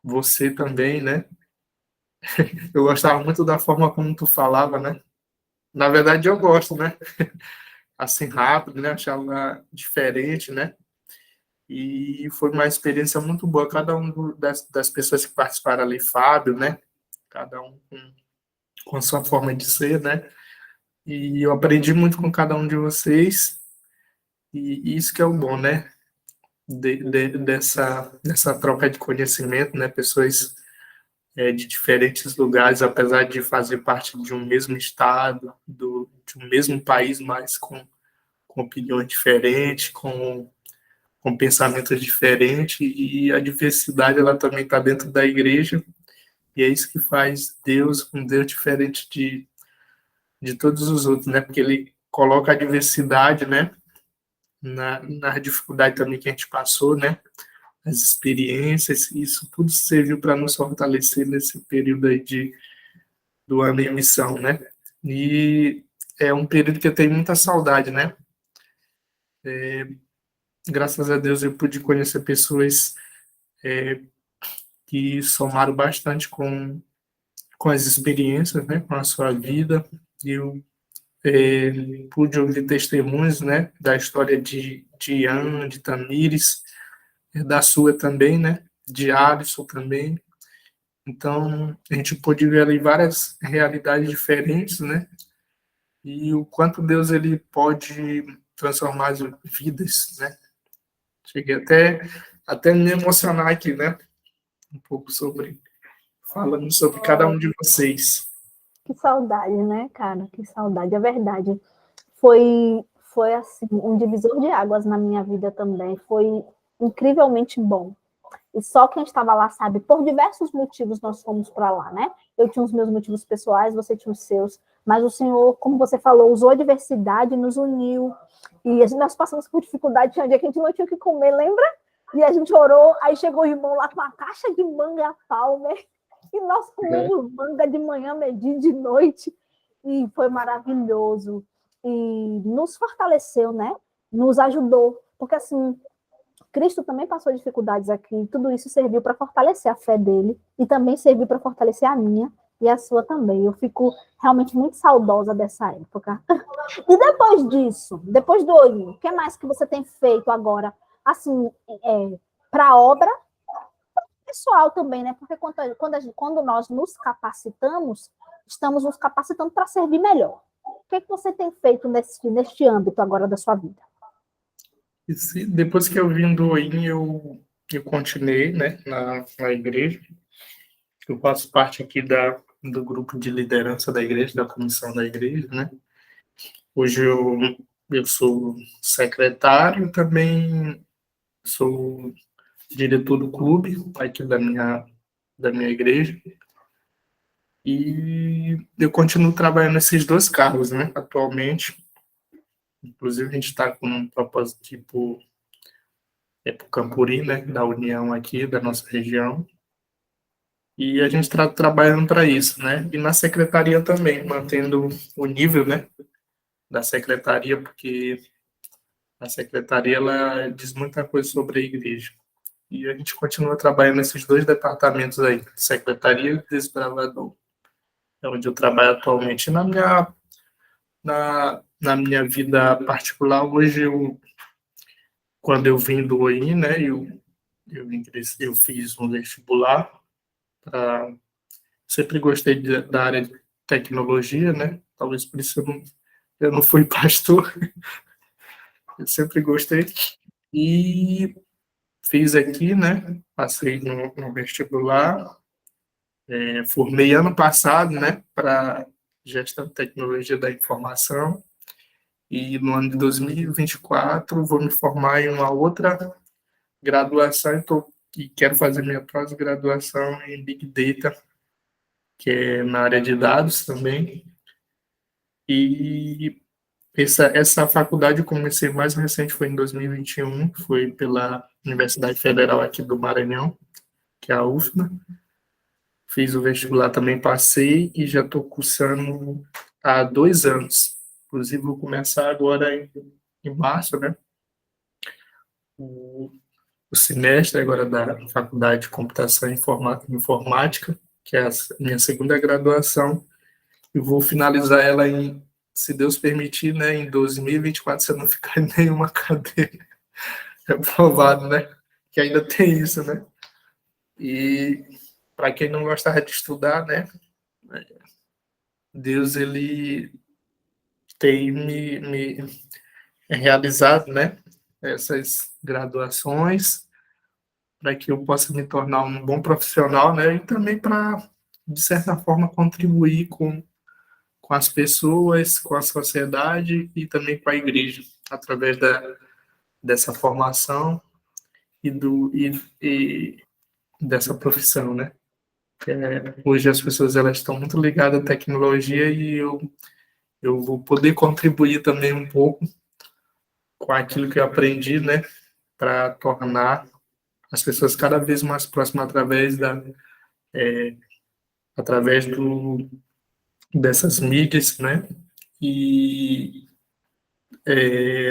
você também, né? Eu gostava muito da forma como tu falava, né? Na verdade, eu gosto, né? Assim, rápido, né? Achava diferente, né? E foi uma experiência muito boa. Cada um das pessoas que participaram ali, Fábio, né? Cada um com a sua forma de ser, né? E eu aprendi muito com cada um de vocês. E isso que é o bom, né? Dessa troca de conhecimento, né? Pessoas de diferentes lugares, apesar de fazer parte de um mesmo estado, de um mesmo país, mas com opiniões diferentes, com pensamentos diferentes, e a diversidade ela também está dentro da igreja, e é isso que faz Deus um Deus diferente de todos os outros, né? Porque ele coloca a diversidade, né? Na dificuldade também que a gente passou, né? As experiências, isso tudo serviu para nos fortalecer nesse período aí do ano em missão, né? E é um período que eu tenho muita saudade, né? Graças a Deus eu pude conhecer pessoas que somaram bastante com as experiências, né? Com a sua vida. E eu pude ouvir testemunhos, né? Da história de Ian, de Tamires, da sua também, né? De Alisson também. Então, a gente pôde ver ali várias realidades diferentes, né? E o quanto Deus ele pode transformar as vidas, né? Cheguei até me emocionar aqui, né? Um pouco falando sobre cada um de vocês. Que saudade, né, cara? Que saudade, é verdade. Foi assim, um divisor de águas na minha vida também. Foi incrivelmente bom. E só quem estava lá sabe, por diversos motivos nós fomos para lá, né? Eu tinha os meus motivos pessoais, você tinha os seus, mas o Senhor, como você falou, usou a diversidade, nos uniu. E nós passamos por dificuldade, tinha um dia que a gente não tinha o que comer, lembra? E a gente orou, aí chegou o irmão lá com uma caixa de manga palmer, e nós comemos manga de manhã, meio-dia, de noite, e foi maravilhoso. E nos fortaleceu, né? Nos ajudou, porque assim, Cristo também passou dificuldades aqui, e tudo isso serviu para fortalecer a fé dele, e também serviu para fortalecer a minha e a sua também. Eu fico realmente muito saudosa dessa época. E depois disso, depois do olho, o que mais que você tem feito agora, assim, para a obra pessoal também, né? Porque quando nós nos capacitamos, estamos nos capacitando para servir melhor. O que você tem feito neste âmbito agora da sua vida? Depois que eu vim do OIM, eu continuei, né, na igreja. Eu faço parte aqui do grupo de liderança da igreja, da comissão da igreja, né? Hoje eu sou secretário, também sou diretor do clube aqui da minha igreja. E eu continuo trabalhando nesses dois cargos, né, atualmente. Inclusive, a gente está com um propósito tipo para o Campuri, né, da União aqui, da nossa região. E a gente está trabalhando para isso, né? E na secretaria também, mantendo o nível, né, da secretaria, porque a secretaria ela diz muita coisa sobre a igreja. E a gente continua trabalhando nesses dois departamentos aí, secretaria e desbravador, é onde eu trabalho atualmente. Na minha vida particular, hoje quando eu vim do OI, né, eu fiz um vestibular para sempre gostei da área de tecnologia, né? Talvez por isso eu não fui pastor, eu sempre gostei. E fiz aqui, né? Passei no vestibular, formei ano passado, né? Para gestão de tecnologia da informação. E no ano de 2024 vou me formar em uma outra graduação. Estou e quero fazer minha pós-graduação em Big Data, que é na área de dados também. E essa faculdade eu comecei mais recente, foi em 2021, foi pela Universidade Federal aqui do Maranhão, que é a UFMA. Fiz o vestibular também, passei e já estou cursando há 2 anos. Inclusive, vou começar agora em março, né? O, o semestre agora da Faculdade de Computação e Informática, que é a minha segunda graduação. E vou finalizar ela se Deus permitir, né, em 2024, se eu não ficar em nenhuma cadeira reprovado, né? Que ainda tem isso, né? E para quem não gostava de estudar, né? Deus, ele tem me realizado, né? Essas graduações para que eu possa me tornar um bom profissional, né? E também para, de certa forma, contribuir com as pessoas, com a sociedade e também com a igreja, através dessa formação e dessa profissão, né? Hoje as pessoas elas estão muito ligadas à tecnologia e eu vou poder contribuir também um pouco com aquilo que eu aprendi, né? Para tornar as pessoas cada vez mais próximas através dessas mídias, né? E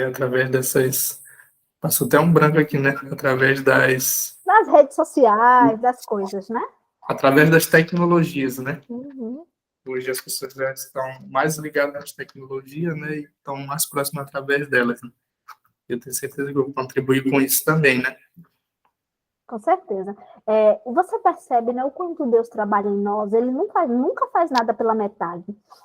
através dessas. Passou até um branco aqui, né? Das redes sociais, das coisas, né? Através das tecnologias, né? Uhum. Hoje as pessoas já estão mais ligadas às tecnologias, né? E estão mais próximas através delas. Né? Eu tenho certeza que eu vou contribuir com isso também, né? Com certeza. Você percebe, né, o quanto Deus trabalha em nós, ele nunca faz nada pela metade.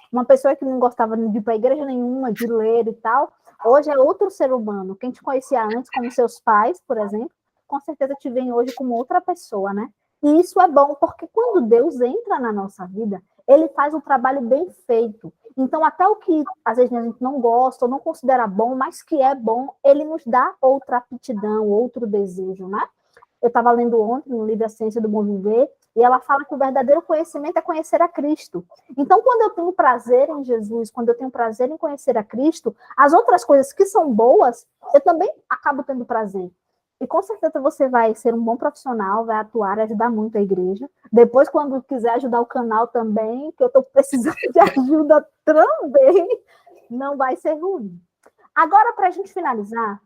Uma pessoa que não gostava de ir para igreja nenhuma, de ler e tal, hoje é outro ser humano. Quem te conhecia antes como seus pais, por exemplo, com certeza te vem hoje como outra pessoa, né? E isso é bom, porque quando Deus entra na nossa vida, ele faz um trabalho bem feito. Então, até o que às vezes a gente não gosta ou não considera bom, mas que é bom, ele nos dá outra aptidão, outro desejo, né? Eu estava lendo ontem no livro A Ciência do Bom Viver, e ela fala que o verdadeiro conhecimento é conhecer a Cristo. Então, quando eu tenho prazer em Jesus, quando eu tenho prazer em conhecer a Cristo, as outras coisas que são boas, eu também acabo tendo prazer. E com certeza você vai ser um bom profissional, vai atuar, ajudar muito a igreja. Depois, quando quiser ajudar o canal também, que eu estou precisando de ajuda também, não vai ser ruim. Agora, para a gente finalizar,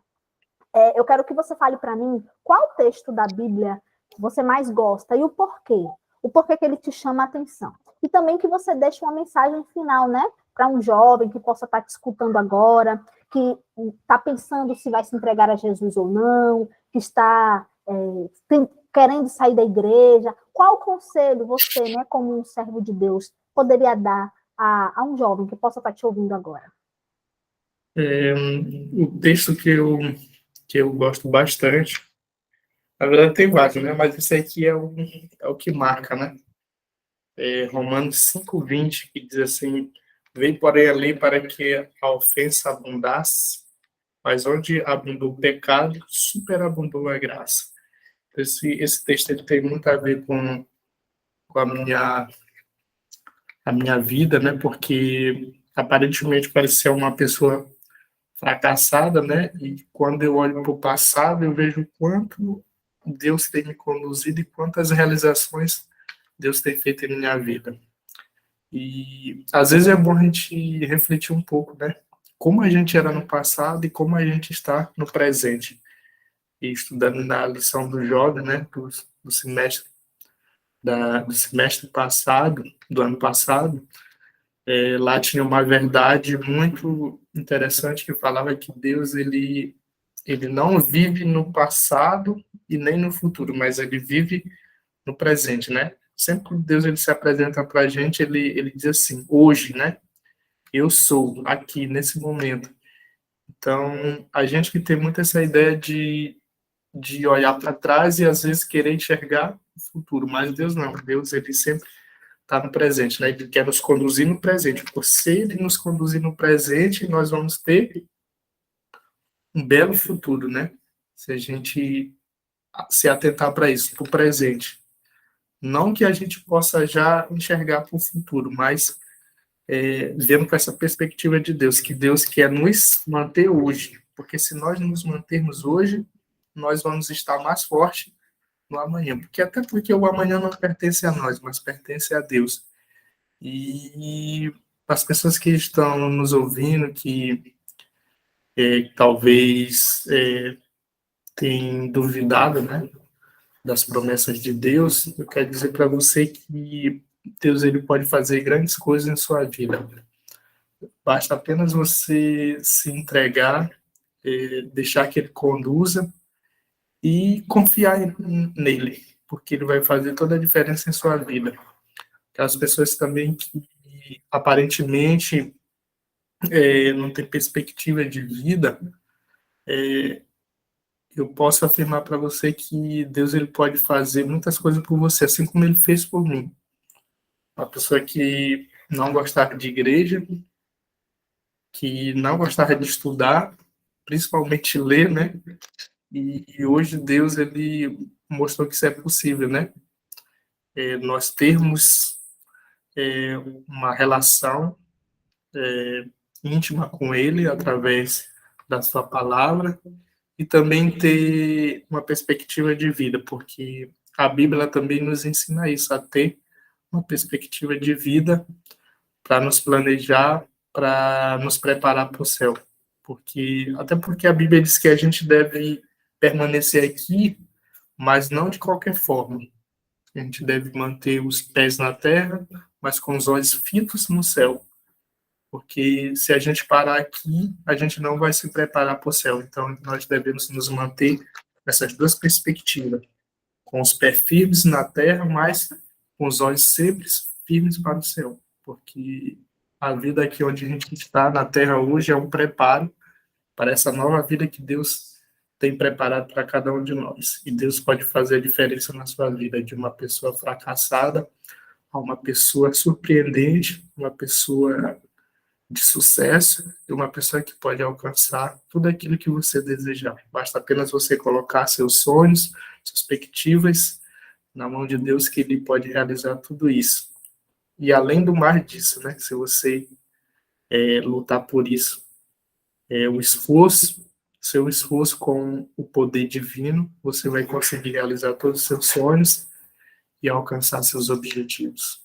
eu quero que você fale para mim qual texto da Bíblia você mais gosta e o porquê. O porquê que ele te chama a atenção. E também que você deixe uma mensagem final, né? Para um jovem que possa estar te escutando agora, que está pensando se vai se entregar a Jesus ou não, que está querendo sair da igreja. Qual conselho você, né, como um servo de Deus, poderia dar a um jovem que possa estar te ouvindo agora? O texto que eu gosto bastante, na verdade tem vários, né? Mas esse aqui é o que marca, né? Romanos 5:20, que diz assim: veio, porém, a lei para que a ofensa abundasse, mas onde abundou o pecado, superabundou a graça. Esse texto ele tem muito a ver com a minha vida, né? Porque aparentemente parecia uma pessoa fracassada, né? E quando eu olho para o passado, eu vejo o quanto Deus tem me conduzido e quantas realizações Deus tem feito em minha vida. E às vezes é bom a gente refletir um pouco, né? Como a gente era no passado e como a gente está no presente. E estudando na lição do jovem, né? Do semestre do semestre passado, do ano passado, lá tinha uma verdade muito interessante que falava que Deus ele não vive no passado e nem no futuro, mas ele vive no presente, né? Sempre que Deus ele se apresenta para a gente, ele diz assim, hoje, né? Eu sou aqui, nesse momento. Então, a gente que tem muito essa ideia de olhar para trás e às vezes querer enxergar o futuro, mas Deus não. Deus, ele sempre está no presente, né? Ele quer nos conduzir no presente. Por se ele nos conduzir no presente, nós vamos ter um belo futuro, né? Se a gente se atentar para isso, para o presente. Não que a gente possa já enxergar para o futuro, mas vendo com essa perspectiva de Deus, que Deus quer nos manter hoje, porque se nós nos mantermos hoje, nós vamos estar mais fortes no amanhã, até porque o amanhã não pertence a nós, mas pertence a Deus. E as pessoas que estão nos ouvindo, que talvez tenham duvidado, né, das promessas de Deus, eu quero dizer para você que Deus ele pode fazer grandes coisas em sua vida. Basta apenas você se entregar, deixar que ele conduza e confiar nele, porque ele vai fazer toda a diferença em sua vida. Aquelas pessoas também que aparentemente não têm perspectiva de vida, eu posso afirmar para você que Deus ele pode fazer muitas coisas por você, assim como ele fez por mim. Uma pessoa que não gostava de igreja, que não gostava de estudar, principalmente ler, né? E hoje Deus ele mostrou que isso é possível, né? Nós termos uma relação íntima com Ele através da Sua palavra e também ter uma perspectiva de vida, porque a Bíblia também nos ensina isso, a ter uma perspectiva de vida para nos planejar, para nos preparar para o céu. Até porque a Bíblia diz que a gente deve permanecer aqui, mas não de qualquer forma. A gente deve manter os pés na terra, mas com os olhos fitos no céu. Porque se a gente parar aqui, a gente não vai se preparar para o céu. Então, nós devemos nos manter nessas duas perspectivas, com os pés firmes na terra, mas com os olhos sempre firmes para o céu. Porque a vida aqui onde a gente está na terra hoje é um preparo para essa nova vida que Deus tem preparado para cada um de nós. E Deus pode fazer a diferença na sua vida, de uma pessoa fracassada a uma pessoa surpreendente, uma pessoa de sucesso, e uma pessoa que pode alcançar tudo aquilo que você desejar. Basta apenas você colocar seus sonhos, suas perspectivas na mão de Deus, que Ele pode realizar tudo isso. E além do mais disso, né, se você lutar por isso, o esforço, seu esforço com o poder divino, você vai conseguir realizar todos os seus sonhos e alcançar seus objetivos.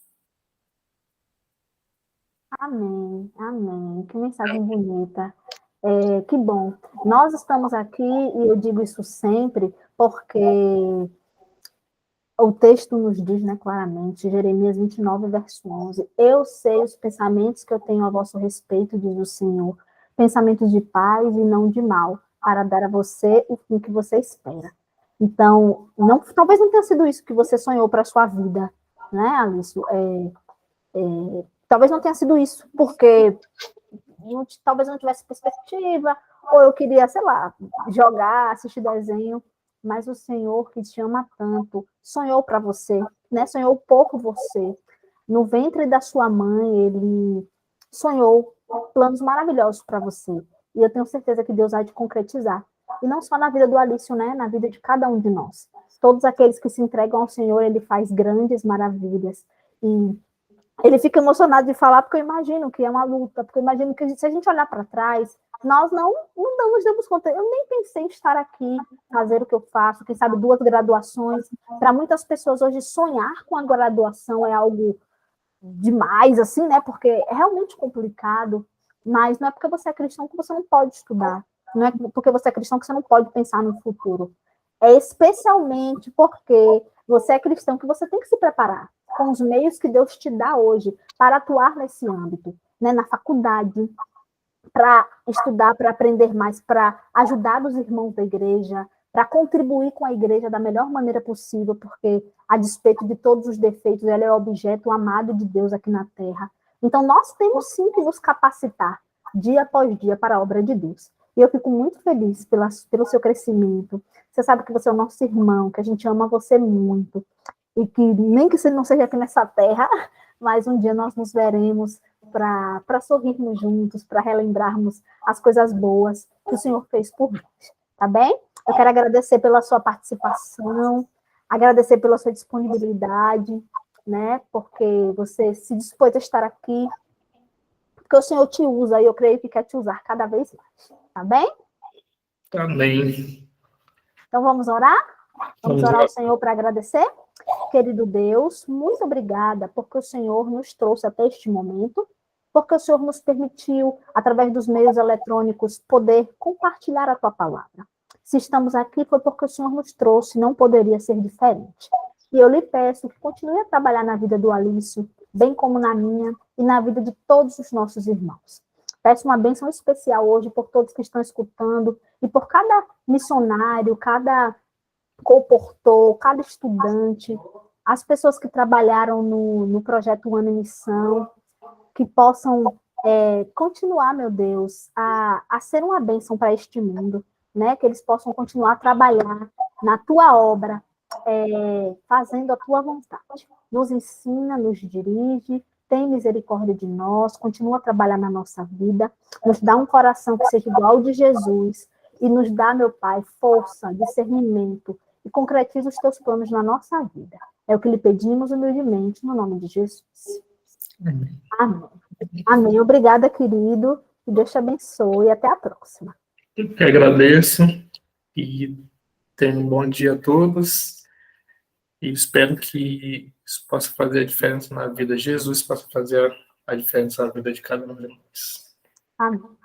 Amém, amém. Que mensagem bonita. Que bom. Nós estamos aqui, e eu digo isso sempre, porque o texto nos diz, né, claramente, Jeremias 29, verso 11, eu sei os pensamentos que eu tenho a vosso respeito, diz o Senhor, pensamentos de paz e não de mal, para dar a você o fim que você espera. Então, talvez não tenha sido isso que você sonhou para a sua vida, né, Alice? Talvez não tenha sido isso, porque talvez não tivesse perspectiva, ou eu queria, sei lá, jogar, assistir desenho, mas o Senhor que te ama tanto, sonhou para você, né? Sonhou por você. No ventre da sua mãe, Ele sonhou planos maravilhosos para você. E eu tenho certeza que Deus vai te concretizar. E não só na vida do Alício, né? Na vida de cada um de nós. Todos aqueles que se entregam ao Senhor, Ele faz grandes maravilhas. E ele fica emocionado de falar, porque eu imagino que é uma luta, porque eu imagino que se a gente olhar para trás, nós não nos damos conta. Eu nem pensei em estar aqui, fazer o que eu faço, quem sabe 2 graduações. Para muitas pessoas hoje, sonhar com a graduação é algo demais, assim, né? Porque é realmente complicado, mas não é porque você é cristão que você não pode estudar. Não é porque você é cristão que você não pode pensar no futuro. É especialmente porque você é cristão que você tem que se preparar com os meios que Deus te dá hoje para atuar nesse âmbito, né? Na faculdade, para estudar, para aprender mais, para ajudar os irmãos da igreja, para contribuir com a igreja da melhor maneira possível, porque, a despeito de todos os defeitos, ela é o objeto amado de Deus aqui na Terra. Então, nós temos sim que nos capacitar, dia após dia, para a obra de Deus. E eu fico muito feliz pelo seu crescimento. Você sabe que você é o nosso irmão, que a gente ama você muito. E que nem que você não seja aqui nessa terra, mas um dia nós nos veremos para sorrirmos juntos, para relembrarmos as coisas boas que o Senhor fez por nós. Tá bem? Eu quero agradecer pela sua participação, agradecer pela sua disponibilidade, né? Porque você se dispôs a estar aqui, porque o Senhor te usa e eu creio que quer te usar cada vez mais. Tá bem? Amém. Então vamos orar? Vamos Vamos orar lá. ao Senhor para agradecer? Querido Deus, muito obrigada porque o Senhor nos trouxe até este momento, porque o Senhor nos permitiu, através dos meios eletrônicos, poder compartilhar a tua palavra. Se estamos aqui foi porque o Senhor nos trouxe, não poderia ser diferente. E eu lhe peço que continue a trabalhar na vida do Alício, bem como na minha e na vida de todos os nossos irmãos. Peço uma bênção especial hoje por todos que estão escutando e por cada missionário, cada comportou, cada estudante, as pessoas que trabalharam no projeto Ano em Missão, que possam continuar, meu Deus, a ser uma bênção para este mundo, né? Que eles possam continuar a trabalhar na tua obra, fazendo a tua vontade. Nos ensina, nos dirige, tem misericórdia de nós, continua a trabalhar na nossa vida, nos dá um coração que seja igual ao de Jesus e nos dá, meu Pai, força, discernimento e concretiza os teus planos na nossa vida. É o que lhe pedimos humildemente, no nome de Jesus. Amém. Amém. Amém. Obrigada, querido. Que Deus te abençoe e até a próxima. Eu que agradeço e tenham um bom dia a todos. E espero que isso possa fazer a diferença na vida de Jesus, possa fazer a diferença na vida de cada um de nós. Amém.